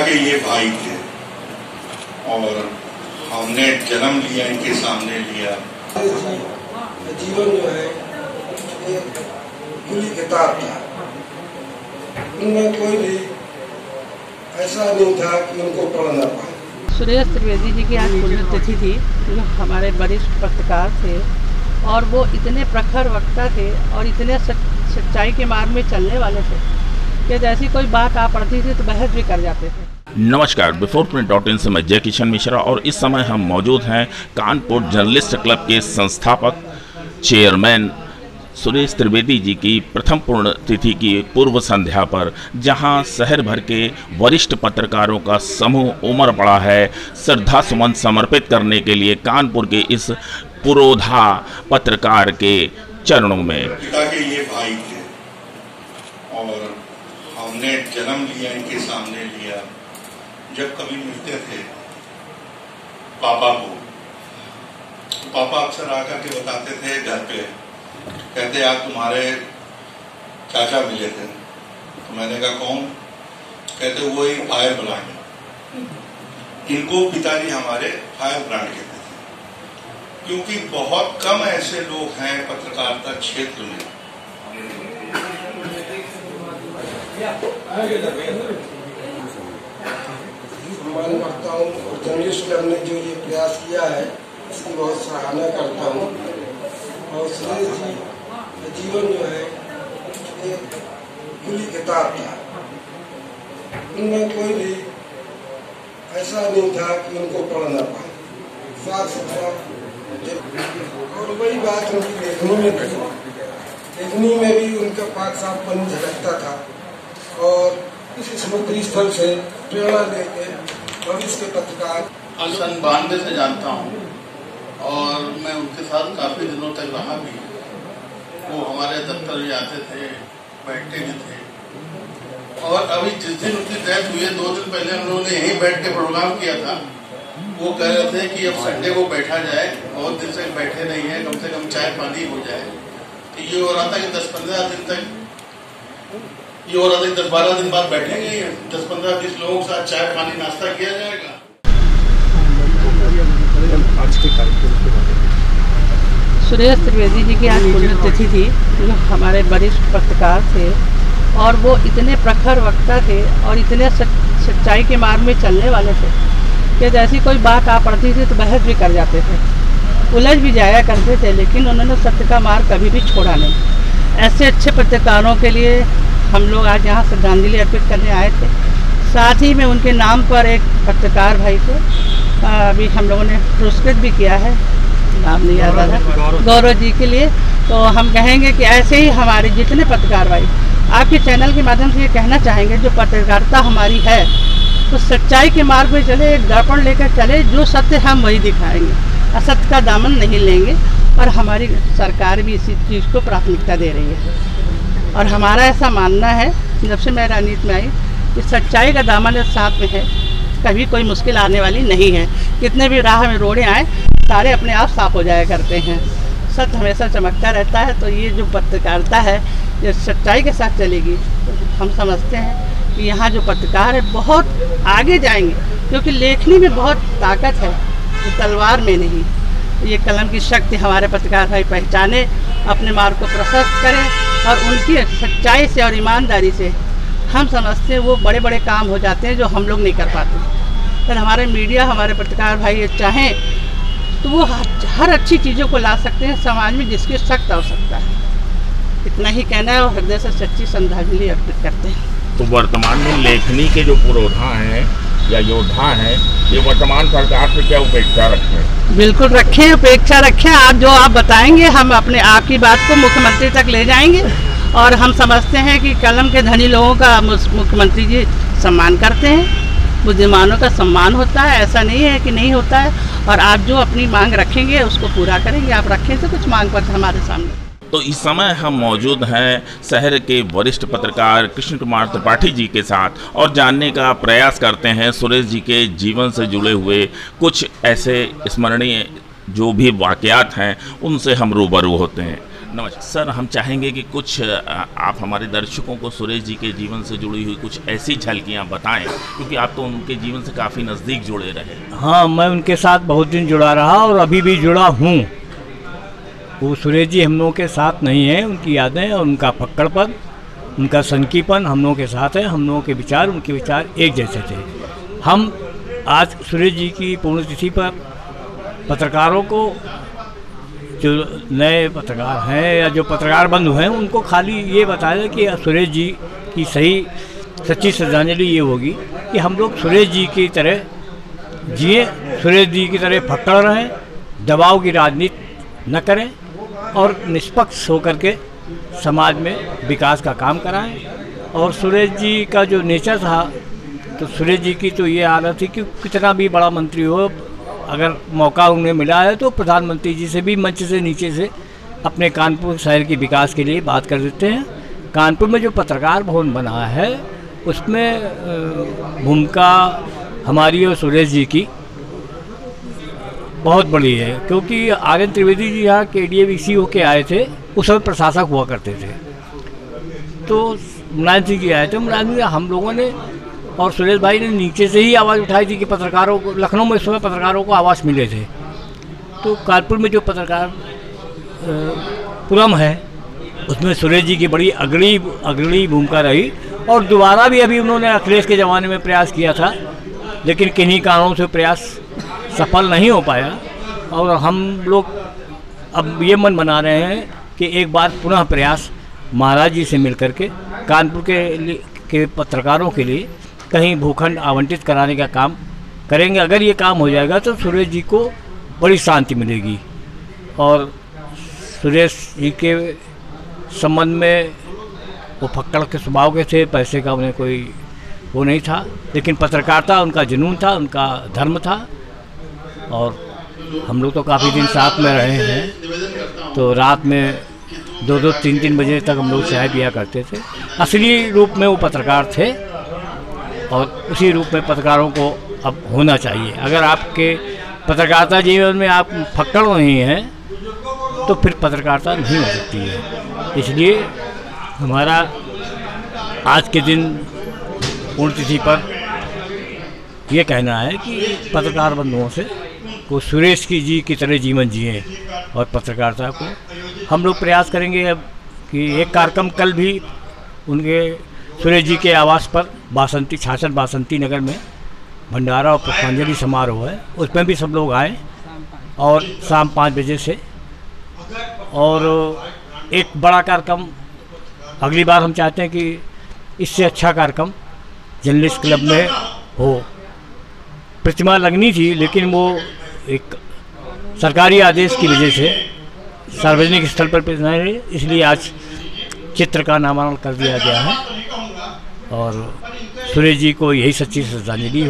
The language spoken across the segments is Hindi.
के ये भाई थे और हमने जन्म लिया इनके सामने लिया। जीवन जो है एक खुली किताब था, उनमें कोई भी ऐसा नहीं था कि उनको पढ़ ना पाए। सुरेश त्रिवेदी जी की आज पुण्यतिथि थी, जो हमारे वरिष्ठ पत्रकार थे और वो इतने प्रखर वक्ता थे और इतने सच्चाई के मार्ग में चलने वाले थे कि जैसी कोई बात आ पड़ती थी तो बहस भी कर जाते थे। नमस्कार, बिफोरप्रिंट.in से मैं जय किशन मिश्रा और इस समय हम मौजूद हैं कानपुर जर्नलिस्ट क्लब के संस्थापक चेयरमैन सुरेश त्रिवेदी जी की प्रथम पुण्यतिथि की पूर्व संध्या पर, जहां शहर भर के वरिष्ठ पत्रकारों का समूह उमड़ पड़ा है श्रद्धा सुमन समर्पित करने के लिए कानपुर के इस पुरोधा पत्रकार के चरणों में। पिता के ये भाई थे और हमने जन्म लिया इनके सामने लिया। जब कभी मिलते थे पापा को, तो पापा अक्सर आकर के बताते थे घर पे, कहते आज तुम्हारे चाचा मिले थे। तो मैंने कहा कौन? कहते वही फायर ब्रांड। इनको पिताजी हमारे फायर ब्रांड कहते थे, क्योंकि बहुत कम ऐसे लोग हैं पत्रकारिता क्षेत्र में। सम्मान करता हूँ और जर्नलिस्ट क्लब ने जो ये प्रयास किया है इसकी बहुत सराहना करता हूँ। और सुरेश जी का जीवन जो है एक खुली किताब था, उनमें कोई भी ऐसा नहीं था कि उनको पढ़ ना पाए। साफ सुथरा और वही बात उनकी लेखनी में थी, लेखनी में भी उनका पाक साफपन झलकता था और इस समुद्री स्थल से प्रेरणा लेकर भविष्य के पत्रकार। सन 92 से जानता हूँ और मैं उनके साथ काफी दिनों तक रहा भी। वो हमारे दफ्तर भी आते थे, बैठते भी थे। और अभी जिस दिन उनकी डेथ हुई है 2 दिन पहले हम लोगों ने यहीं बैठ के प्रोग्राम किया था। वो कह रहे थे कि अब संडे को बैठा जाए, बहुत दिन से बैठे नहीं है, कम से कम चाय पानी हो जाए। तो ये हो रहा था कि 10-15 दिन तक, ये हो रहा था कि 10-12 दिन बाद बैठेंगे, 10-15-20 लोगों के साथ चाय पानी नाश्ता किया जाएगा। आज के सुरेश त्रिवेदी जी की आज पुण्यतिथि थी, जो हमारे वरिष्ठ पत्रकार थे और वो इतने प्रखर वक्ता थे और इतने सच्चाई के मार्ग में चलने वाले थे कि जैसी कोई बात आ पड़ती थी तो बहस भी कर जाते थे, उलझ भी जाया करते थे, लेकिन उन्होंने सत्य का मार्ग कभी भी छोड़ा नहीं। ऐसे अच्छे पत्रकारों के लिए हम लोग आज यहाँ श्रद्धांजलि अर्पित करने आए थे। साथ ही में उनके नाम पर एक पत्रकार भाई को अभी हम लोगों ने पुरस्कृत भी किया है, नाम नहीं याद आ रहा, गौरव जी के लिए। तो हम कहेंगे कि ऐसे ही हमारे जितने पत्रकार भाई आपके चैनल के माध्यम से ये कहना चाहेंगे, जो पत्रकारिता हमारी है तो सच्चाई के मार्ग में चले, एक दर्पण लेकर चले, जो सत्य हम वही दिखाएंगे, असत्य का दामन नहीं लेंगे। और हमारी सरकार भी इसी चीज़ को प्राथमिकता दे रही है और हमारा ऐसा मानना है, जब से मैं राजनीति में आई, कि सच्चाई का दामन साथ में है, कभी कोई मुश्किल आने वाली नहीं है। कितने भी राह में रोड़े आए, सारे अपने आप साफ हो जाया करते हैं, सत्य हमेशा चमकता रहता है। तो ये जो पत्रकारिता है ये सच्चाई के साथ चलेगी तो हम समझते हैं कि यहाँ जो पत्रकार है बहुत आगे जाएंगे, क्योंकि लेखनी में बहुत ताकत है, तो तलवार में नहीं। ये कलम की शक्ति हमारे पत्रकार भाई पहचाने, अपने मार्ग को प्रशस्त करें और उनकी सच्चाई से और ईमानदारी से हम समझते हैं वो बड़े बड़े काम हो जाते हैं जो हम लोग नहीं कर पाते। पर हमारे मीडिया, हमारे पत्रकार भाई ये चाहें तो वो हर अच्छी चीज़ों को ला सकते हैं समाज में जिसकी सख्त आवश्यकता है। इतना ही कहना है और हृदय से सच्ची श्रद्धांजलि अर्पित करते हैं। तो वर्तमान में लेखनी के जो पुरोधा हैं या योद्धा हैं, ये वर्तमान सरकार से क्या उपेक्षा रखें? बिल्कुल रखें, उपेक्षा रखें। आप जो आप बताएंगे हम अपने आपकी बात को मुख्यमंत्री तक ले जाएंगे और हम समझते हैं कि कलम के धनी लोगों का मुख्यमंत्री जी सम्मान करते हैं, बुद्धिमानों का सम्मान होता है, ऐसा नहीं है कि नहीं होता है। और आप जो अपनी मांग रखेंगे उसको पूरा करेंगे। आप रखें तो कुछ मांग पत्र हमारे सामने। तो इस समय हम मौजूद हैं शहर के वरिष्ठ पत्रकार कृष्ण कुमार त्रिपाठी जी के साथ और जानने का प्रयास करते हैं सुरेश जी के जीवन से जुड़े हुए कुछ ऐसे स्मरणीय जो भी वाकयात हैं उनसे हम रूबरू होते हैं। नमस्कार सर, हम चाहेंगे कि कुछ आप हमारे दर्शकों को सुरेश जी के जीवन से जुड़ी हुई कुछ ऐसी झलकियाँ बताएं, क्योंकि आप तो उनके जीवन से काफ़ी नज़दीक जुड़े रहे। हाँ, मैं उनके साथ बहुत दिन जुड़ा रहा और अभी भी जुड़ा हूँ। वो सुरेश जी हम लोगों के साथ नहीं हैं, उनकी यादें और उनका फक्कड़पन, उनका सनकीपन हम लोगों के साथ है। हम लोगों के विचार, उनके विचार एक जैसे थे। हम आज सुरेश जी की पुण्यतिथि पर पत्रकारों को, जो नए पत्रकार हैं या जो पत्रकार बंधु हैं, उनको खाली ये बताया कि सुरेश जी की सही सच्ची श्रद्धांजलि ये होगी कि हम लोग सुरेश जी की तरह जिए, सुरेश जी की तरह फक्कड़ रहें, दबाव की राजनीति न करें और निष्पक्ष होकर के समाज में विकास का काम कराएं। और सुरेश जी का जो नेचर था, तो सुरेश जी की तो ये आदत थी कि कितना भी बड़ा मंत्री हो, अगर मौका उन्हें मिला है तो प्रधानमंत्री जी से भी मंच से नीचे से अपने कानपुर शहर के विकास के लिए बात कर देते हैं। कानपुर में जो पत्रकार भवन बना है उसमें भूमिका हमारी और सुरेश जी की बहुत बड़ी है, क्योंकि आर्यन त्रिवेदी जी यहाँ KDAVC होके आए थे, उस समय प्रशासक हुआ करते थे। तो मुलायम सिंह जी आए थे, मुलायम सिंह हम लोगों ने और सुरेश भाई ने नीचे से ही आवाज़ उठाई थी कि पत्रकारों को, लखनऊ में इस समय पत्रकारों को आवास मिले थे। तो कानपुर में जो पत्रकार पुरम है उसमें सुरेश जी की बड़ी अग्रणी भूमिका रही। और दोबारा भी अभी उन्होंने अखिलेश के ज़माने में प्रयास किया था, लेकिन किन्हीं कारणों से प्रयास सफल नहीं हो पाया। और हम लोग अब ये मन बना रहे हैं कि एक बार पुनः प्रयास महाराज जी से मिलकर के कानपुर के पत्रकारों के लिए कहीं भूखंड आवंटित कराने का काम करेंगे। अगर ये काम हो जाएगा तो सुरेश जी को बड़ी शांति मिलेगी। और सुरेश जी के संबंध में वो फक्कड़ के स्वभाव के थे, पैसे का उन्हें कोई वो नहीं था, लेकिन पत्रकारिता उनका जुनून था, उनका धर्म था। और हम लोग तो काफ़ी दिन साथ में रहे हैं, तो रात में 2-2, 3-3 बजे तक हम लोग चाय पिया करते थे। असली रूप में वो पत्रकार थे और उसी रूप में पत्रकारों को अब होना चाहिए। अगर आपके पत्रकारिता जीवन में आप फक्कड़ नहीं हैं तो फिर पत्रकारिता नहीं हो सकती है। इसलिए हमारा आज के दिन पुण्यतिथि पर यह कहना है कि पत्रकार बंधुओं से को सुरेश जी की तरह जीवन जिए और पत्रकारिता को हम लोग प्रयास करेंगे। अब कि एक कार्यक्रम कल भी उनके सुरेश जी के आवास पर बासंती छाछन बासंती नगर में भंडारा और पुष्पांजलि समारोह है, उसमें भी सब लोग आए और शाम 5 बजे से। और एक बड़ा कार्यक्रम अगली बार हम चाहते हैं कि इससे अच्छा कार्यक्रम जर्नलिस्ट क्लब में हो। प्रतिमा लगनी थी, लेकिन वो एक सरकारी आदेश की वजह से सार्वजनिक स्थल पर प्रतिमा है, इसलिए आज चित्र का नामांकन कर दिया गया है। और सुरेश जी को यही सच्ची श्रद्धांजलि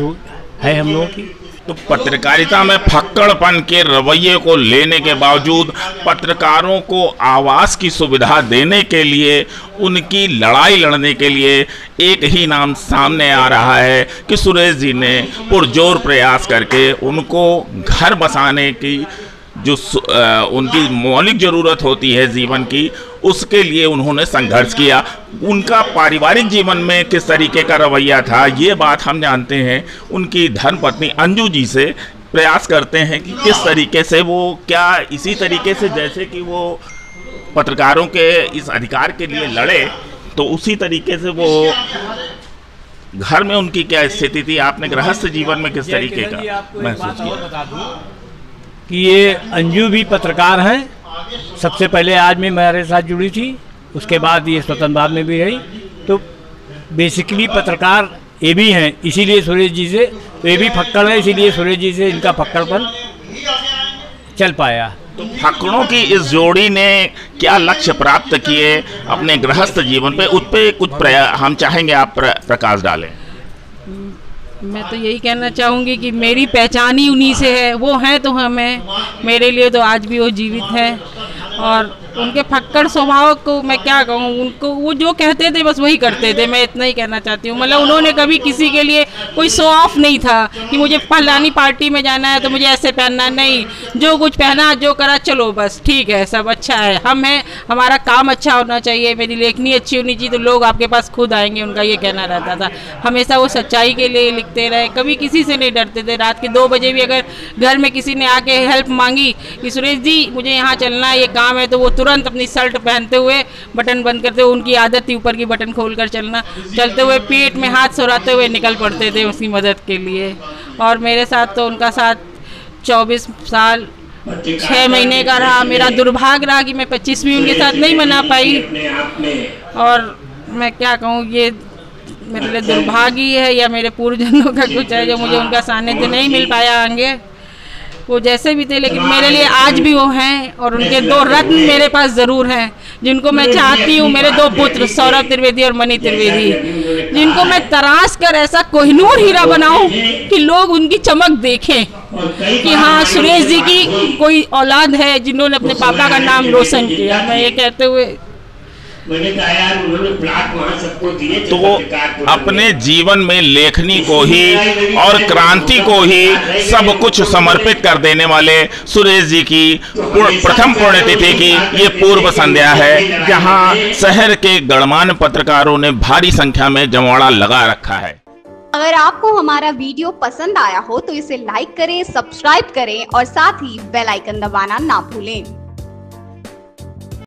है हम लोगों की। तो पत्रकारिता में फक्कड़पन के रवैये को लेने के बावजूद पत्रकारों को आवास की सुविधा देने के लिए, उनकी लड़ाई लड़ने के लिए एक ही नाम सामने आ रहा है कि सुरेश जी ने पुरजोर प्रयास करके उनको घर बसाने की जो उनकी मौलिक ज़रूरत होती है जीवन की, उसके लिए उन्होंने संघर्ष किया। उनका पारिवारिक जीवन में किस तरीके का रवैया था, ये बात हम जानते हैं। उनकी धर्मपत्नी अंजू जी से प्रयास करते हैं कि किस तरीके से वो, क्या इसी तरीके से जैसे कि वो पत्रकारों के इस अधिकार के लिए लड़े, तो उसी तरीके से वो घर में उनकी क्या स्थिति थी, आपने गृहस्थ जीवन में किस तरीके का महसूस किया? कि ये अंजू भी पत्रकार हैं। सबसे पहले आज में मेरे साथ जुड़ी थी, उसके बाद ये स्वतंत्र बाद में भी रही। तो बेसिकली पत्रकार ये भी हैं, इसीलिए सुरेश जी से, तो ये भी फक्कड़ है, इसीलिए सुरेश जी से इनका फक्कड़पन चल पाया। तो फक्कड़ों की इस जोड़ी ने क्या लक्ष्य प्राप्त किए अपने गृहस्थ जीवन पे, उस पर कुछ हम चाहेंगे आप प्रकाश डालें। मैं तो यही कहना चाहूँगी कि मेरी पहचान ही उन्हीं से है। वो हैं तो हम हैं, मेरे लिए तो आज भी वो जीवित हैं। और उनके फक्कड़ स्वभाव को मैं क्या कहूँ, उनको वो जो कहते थे बस वही करते थे, मैं इतना ही कहना चाहती हूँ। मतलब उन्होंने कभी किसी के लिए कोई शो ऑफ नहीं था कि मुझे फलानी पार्टी में जाना है तो मुझे ऐसे पहनना, नहीं, जो कुछ पहना जो करा चलो बस ठीक है, सब अच्छा है, हम हैं, हमारा काम अच्छा होना चाहिए, मेरी लेखनी अच्छी होनी चाहिए तो लोग आपके पास खुद आएंगे, उनका ये कहना रहता था। हमेशा वो सच्चाई के लिए लिखते रहे, कभी किसी से नहीं डरते थे। रात के 2 बजे भी अगर घर में किसी ने आके हेल्प मांगी कि सुरेश जी मुझे यहाँ चलना है, ये काम है, तो वो तुरंत अपनी शर्ट पहनते हुए बटन बंद करते हुए, उनकी आदत थी ऊपर की बटन खोलकर चलना, चलते हुए पेट में हाथ सौराते हुए निकल पड़ते थे उसकी मदद के लिए। और मेरे साथ तो उनका साथ 24 साल 6 महीने का रहा। मेरा दुर्भाग्य रहा कि मैं 25वीं उनके साथ नहीं मना पाई, और मैं क्या कहूँ, ये मेरे लिए दुर्भाग्य है या मेरे पूर्वजन्मों का कुछ है जो मुझे उनका सानिध्य नहीं मिल पाया आगे। वो जैसे भी थे लेकिन मेरे लिए आज भी वो हैं, और उनके 2 रत्न मेरे पास ज़रूर हैं जिनको मैं चाहती हूँ। मेरे 2 पुत्र सौरभ त्रिवेदी और मणि त्रिवेदी, जिनको मैं तराश कर ऐसा कोहिनूर हीरा बनाऊं कि लोग उनकी चमक देखें कि हाँ सुरेश जी की कोई औलाद है जिन्होंने अपने पापा का नाम रोशन किया। मैं ये कहते हुए मैंने कहा यार उन्होंने प्लाट वहाँ सबको दिए, तो अपने जीवन में लेखनी को ही और क्रांति को ही सब कुछ समर्पित कर देने वाले सुरेश जी की प्रथम पुण्यतिथि की ये पूर्व संध्या है, जहां शहर के गणमान्य पत्रकारों ने भारी संख्या में जमावड़ा लगा रखा है। अगर आपको हमारा वीडियो पसंद आया हो तो इसे लाइक करें, सब्सक्राइब करें और साथ ही बेल आइकन दबाना ना भूलें।